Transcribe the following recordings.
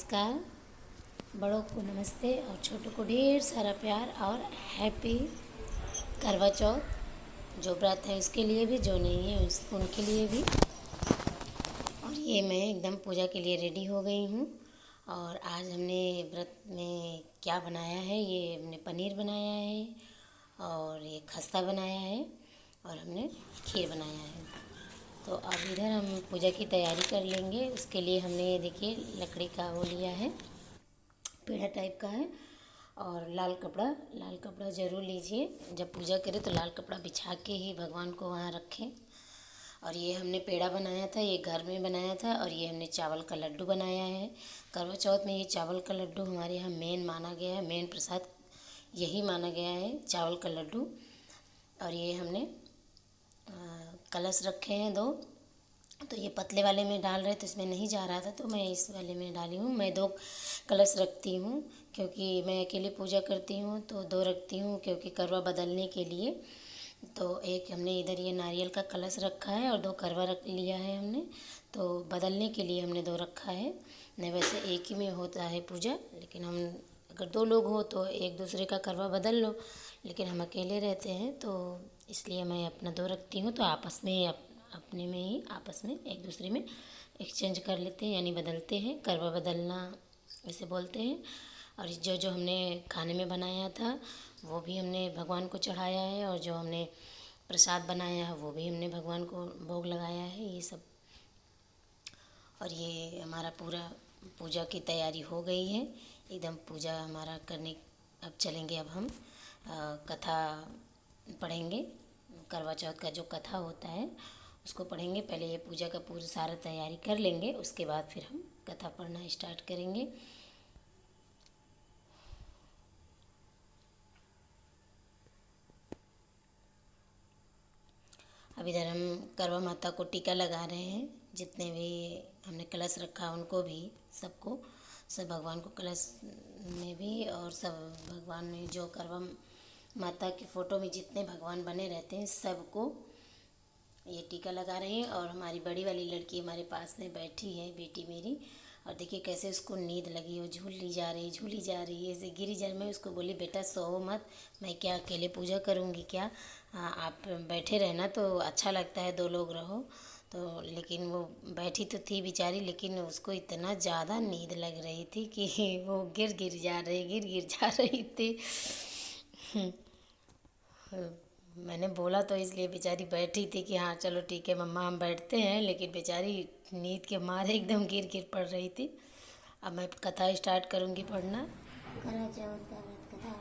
नमस्कार। बड़ों को नमस्ते और छोटों को ढेर सारा प्यार और हैप्पी करवा चौथ। जो व्रत है उसके लिए भी, जो नहीं है उनके लिए भी। और ये मैं एकदम पूजा के लिए रेडी हो गई हूँ। और आज हमने व्रत में क्या बनाया है, ये हमने पनीर बनाया है और ये खस्ता बनाया है और हमने खीर बनाया है। तो अब इधर हम पूजा की तैयारी कर लेंगे। उसके लिए हमने देखिए लकड़ी का वो लिया है, पेड़ा टाइप का है। और लाल कपड़ा ज़रूर लीजिए। जब पूजा करें तो लाल कपड़ा बिछा के ही भगवान को वहाँ रखें। और ये हमने पेड़ा बनाया था, ये घर में बनाया था। और ये हमने चावल का लड्डू बनाया है। करवा चौथ में ये चावल का लड्डू हमारे यहाँ मेन माना गया है, मेन प्रसाद यही माना गया है, चावल का लड्डू। और ये हमने कलश रखे हैं 2। तो ये पतले वाले में डाल रहे तो इसमें नहीं जा रहा था, तो मैं इस वाले में डाली हूँ। मैं 2 कलश रखती हूँ क्योंकि मैं अकेले पूजा करती हूँ, तो 2 रखती हूँ क्योंकि करवा बदलने के लिए। तो एक हमने इधर ये नारियल का कलश रखा है और 2 करवा रख लिया है हमने, तो बदलने के लिए हमने 2 रखा है। नहीं वैसे एक ही में होता है पूजा, लेकिन हम अगर 2 लोग हो तो एक दूसरे का करवा बदल लो, लेकिन हम अकेले रहते हैं तो इसलिए मैं अपना 2 रखती हूँ। तो आपस में अपने में ही आपस में एक दूसरे में एक्सचेंज कर लेते हैं, यानी बदलते हैं। करवा बदलना इसे बोलते हैं। और जो जो हमने खाने में बनाया था वो भी हमने भगवान को चढ़ाया है, और जो हमने प्रसाद बनाया है वो भी हमने भगवान को भोग लगाया है, ये सब। और ये हमारा पूरा पूजा की तैयारी हो गई है एकदम। पूजा हमारा करने अब चलेंगे। अब हम कथा पढ़ेंगे। करवा चौथ का जो कथा होता है उसको पढ़ेंगे। पहले ये पूजा का पूरा सारा तैयारी कर लेंगे, उसके बाद फिर हम कथा पढ़ना स्टार्ट करेंगे। अब इधर हम करवा माता को टीका लगा रहे हैं। जितने भी हमने कलश रखा उनको भी, सबको, सब भगवान को कलश में भी, और सब भगवान में जो करवा माता की फ़ोटो में जितने भगवान बने रहते हैं सबको ये टीका लगा रहे हैं। और हमारी बड़ी वाली लड़की हमारे पास में बैठी है, बेटी मेरी। और देखिए कैसे उसको नींद लगी, वो झूली जा रही है, ऐसे गिरी जा रही। मैं उसको बोली बेटा सो मत, मैं क्या अकेले पूजा करूँगी क्या, आप बैठे रहना तो अच्छा लगता है, 2 लोग रहो तो। लेकिन वो बैठी तो थी बेचारी, लेकिन उसको इतना ज़्यादा नींद लग रही थी कि वो गिर जा रही थी। मैंने बोला तो इसलिए बेचारी बैठी थी कि हाँ चलो ठीक है मम्मा हम बैठते हैं, लेकिन बेचारी नींद के मारे एकदम गिर पड़ रही थी। अब मैं कथा स्टार्ट करूँगी पढ़ना। करवा चौथ का व्रत कथा।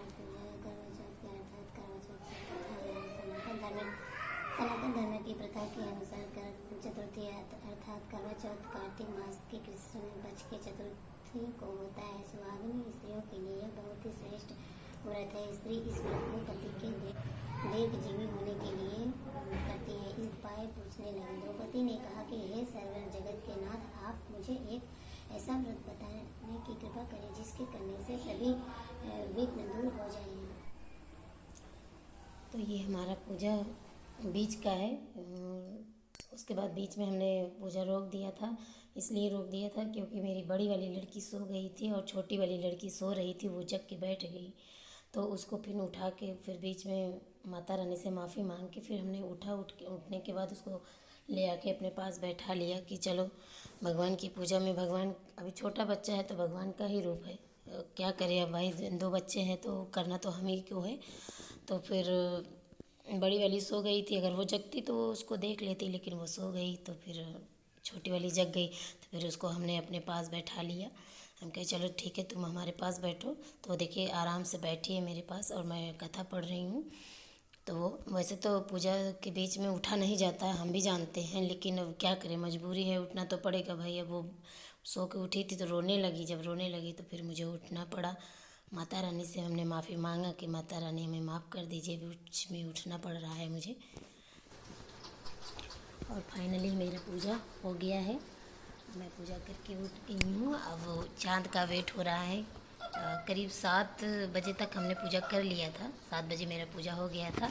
करवा चौथ के अर्थात करवा चौथ की कथा सनातन धर्म की प्रथा के अनुसार चतुर्थी अर्थात करवा चौथ कार्तिक मास की कृष्ण पक्ष की चतुर्थी को होता है। सुहागिनी स्त्रियों के लिए बहुत ही श्रेष्ठ व्रत है। स्त्री इस व्रत को पति के दीर्घजीवी होने के लिए करती है। इस उपाय पूछने लगी। द्रौपदी ने कहा कि हे सर्व जगत के नाथ, आप मुझे एक ऐसा व्रत बताने की कृपा करें जिसके करने से सभी विघ्न दूर हो जाएं। तो ये हमारा पूजा बीच का है। उसके बाद बीच में हमने पूजा रोक दिया था। इसलिए रोक दिया था क्योंकि मेरी बड़ी वाली लड़की सो गई थी और छोटी वाली लड़की सो रही थी, वो जग के बैठ गई। तो उसको फिर उठा के फिर बीच में माता रानी से माफ़ी मांग के फिर हमने उठने के बाद उसको ले आके अपने पास बैठा लिया कि चलो भगवान की पूजा में, भगवान अभी छोटा बच्चा है तो भगवान का ही रूप है, क्या करें अब भाई, 2 बच्चे हैं तो करना तो हम ही को है। तो फिर बड़ी वाली सो गई थी, अगर वो जगती तो उसको देख लेती, लेकिन वो सो गई तो फिर छोटी वाली जग गई। तो फिर उसको हमने अपने पास बैठा लिया। हम कहे चलो ठीक है तुम हमारे पास बैठो। तो देखिए आराम से बैठी है मेरे पास और मैं कथा पढ़ रही हूँ। तो वो वैसे तो पूजा के बीच में उठा नहीं जाता, हम भी जानते हैं, लेकिन अब क्या करें, मजबूरी है, उठना तो पड़ेगा भाई। अब वो सो के उठी थी तो रोने लगी, जब रोने लगी तो फिर मुझे उठना पड़ा। माता रानी से हमने माफ़ी मांगा कि माता रानी हमें माफ़ कर दीजिए, बीच में उठना पड़ रहा है मुझे। और फाइनली मेरा पूजा हो गया है, मैं पूजा करके उठ गई हूँ। अब चाँद का वेट हो रहा है। करीब 7 बजे तक हमने पूजा कर लिया था, 7 बजे मेरा पूजा हो गया था।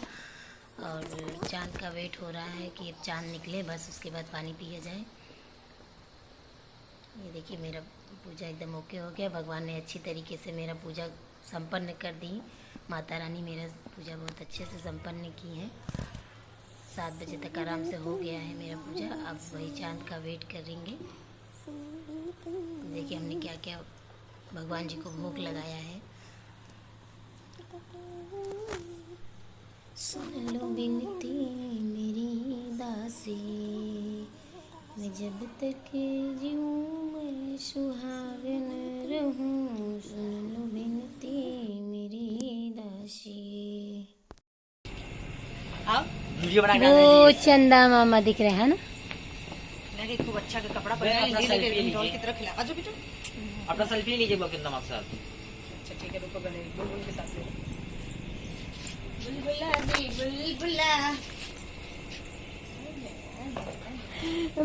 और चाँद का वेट हो रहा है कि अब चाँद निकले, बस उसके बाद पानी पिया जाए। ये देखिए मेरा पूजा एकदम ओके हो गया। भगवान ने अच्छी तरीके से मेरा पूजा संपन्न कर दी। माता रानी मेरा पूजा बहुत अच्छे से संपन्न की है। 7 बजे तक आराम से हो गया है मेरा पूजा। अब वही चांद का वेट करेंगे। देखिए हमने क्या क्या भगवान जी को भोग लगाया है। सुन लो बिनती मेरी दासी, मैं जब तक जीऊँ मैं सुहागन रहूँ। सुन लो बिनती मेरी दासी। अब वीडियो बना के वो चंदा मामा दिख रहे हैं ना। मैं खूब अच्छा का कपड़ा पहना लीजिए, ढोल की तरह खिला आजो बेटा अपना सेल्फी लीजिए ब्लॉग के नमक साथ। अच्छा ठीक है, रुको बने बुलबुल के साथ बुलबुला दी बुलबुला।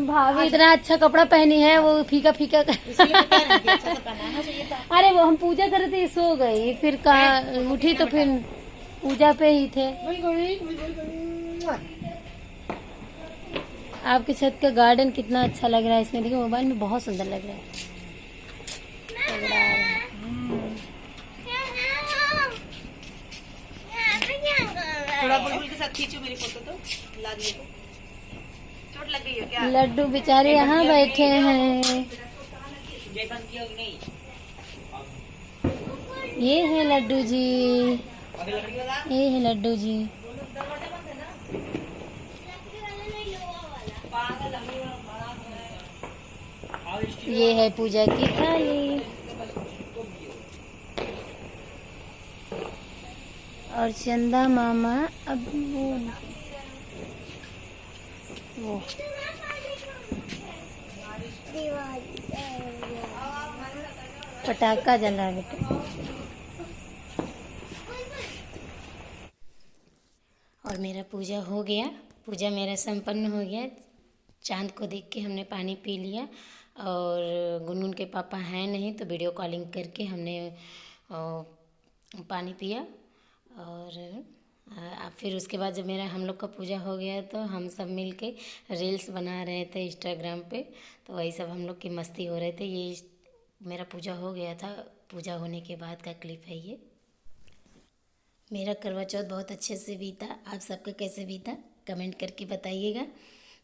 भाभी इतना अच्छा कपड़ा पहनी है, वो फीका फीका अच्छा तो पहनाना चाहिए था। अरे वो हम पूजा कर रहे थे, सो गई, फिर कहा उठी तो फिर पूजा पे ही थे। आपके छत का गार्डन कितना अच्छा लग रहा है इसमें, देखिए मोबाइल में बहुत सुंदर लग रहा है। तगड़ा आ रहा है। थोड़ा बुलबुल के साथ खींचो मेरी फोटो तो लादने को। चोट लग गई है क्या? लड्डू बेचारे यहाँ बैठे हैं। ये बंद किया कि नहीं? ये है लड्डू जी, अभी लकड़ी वाला ये है लड्डू जी। ये है पूजा की थाली और चंदा मामा। अब वो पटाखा जल रहा है बेटा। और मेरा पूजा हो गया, पूजा मेरा संपन्न हो गया। चांद को देख के हमने पानी पी लिया। और गुनगुन के पापा हैं नहीं तो वीडियो कॉलिंग करके हमने पानी पिया। और फिर उसके बाद जब मेरा हम लोग का पूजा हो गया तो हम सब मिल के रील्स बना रहे थे इंस्टाग्राम पे। तो वही सब हम लोग की मस्ती हो रहे थे। ये मेरा पूजा हो गया था, पूजा होने के बाद का क्लिप है ये। मेरा करवा चौथ बहुत अच्छे से बीता। आप सबका कैसे बीता कमेंट करके बताइएगा।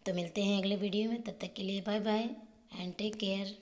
तो मिलते हैं अगले वीडियो में, तब तक के लिए bye bye and take care.